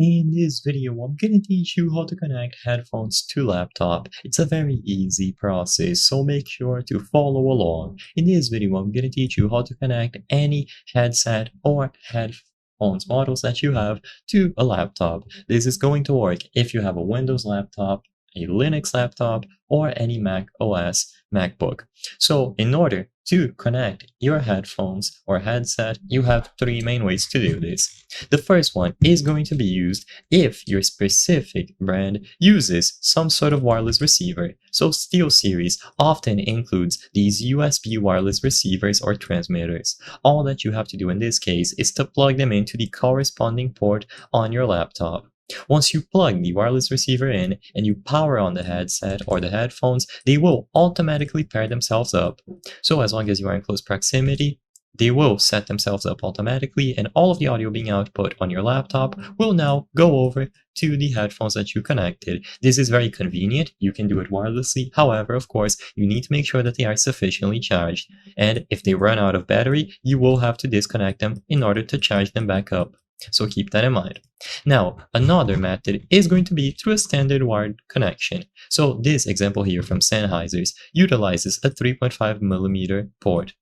In this video, I'm gonna teach you how to connect headphones to laptop. It's a very easy process, so make sure to follow along. In this video, I'm gonna teach you how to connect any headset or headphones models that you have to a laptop. This is going to work if you have a Windows laptop, a Linux laptop, or any Mac OS MacBook. So in order to connect your headphones or headset, you have three main ways to do this. The first one is going to be used if your specific brand uses some sort of wireless receiver. So SteelSeries often includes these USB wireless receivers or transmitters. All that you have to do in this case is to plug them into the corresponding port on your laptop. Once you plug the wireless receiver in and you power on the headset or the headphones, they will automatically pair themselves up. So as long as you are in close proximity, they will set themselves up automatically, and all of the audio being output on your laptop will now go over to the headphones that you connected. This is very convenient. You can do it wirelessly. However, of course, you need to make sure that they are sufficiently charged. And if they run out of battery, you will have to disconnect them in order to charge them back up. So keep that in mind. Now, another method is going to be through a standard wired connection. So this example here from Sennheiser's utilizes a 3.5mm port.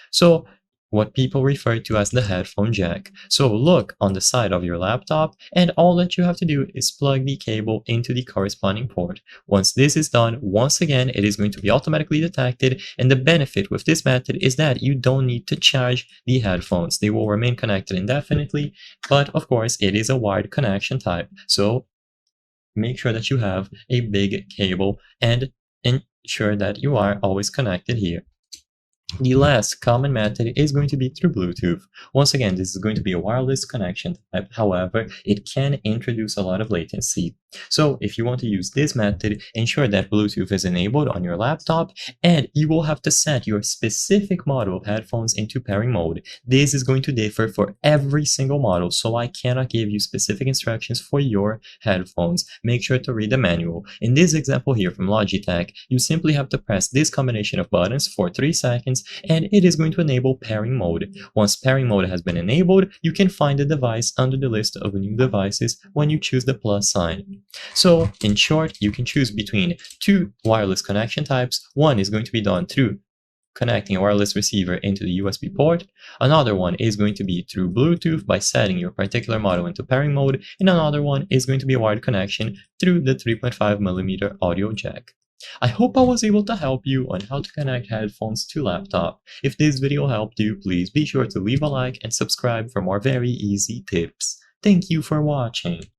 So what people refer to as the headphone jack. So look on the side of your laptop, and all that you have to do is plug the cable into the corresponding port. Once this is done, once again, it is going to be automatically detected, and the benefit with this method is that you don't need to charge the headphones. They will remain connected indefinitely, but of course, it is a wired connection type. So make sure that you have a big cable and ensure that you are always connected here. The last common method is going to be through Bluetooth. Once again, this is going to be a wireless connection type. However, it can introduce a lot of latency. So if you want to use this method, ensure that Bluetooth is enabled on your laptop, and you will have to set your specific model of headphones into pairing mode. This is going to differ for every single model, so I cannot give you specific instructions for your headphones. Make sure to read the manual. In this example here from Logitech, you simply have to press this combination of buttons for 3 seconds, and it is going to enable pairing mode. Once pairing mode has been enabled, you can find the device under the list of new devices when you choose the plus sign. So in short, you can choose between two wireless connection types. One is going to be done through connecting a wireless receiver into the USB port. Another one is going to be through Bluetooth by setting your particular model into pairing mode, and another one is going to be a wired connection through the 3.5mm audio jack. I hope I was able to help you on how to connect headphones to laptop. If this video helped you, please be sure to leave a like and subscribe for more very easy tips. Thank you for watching.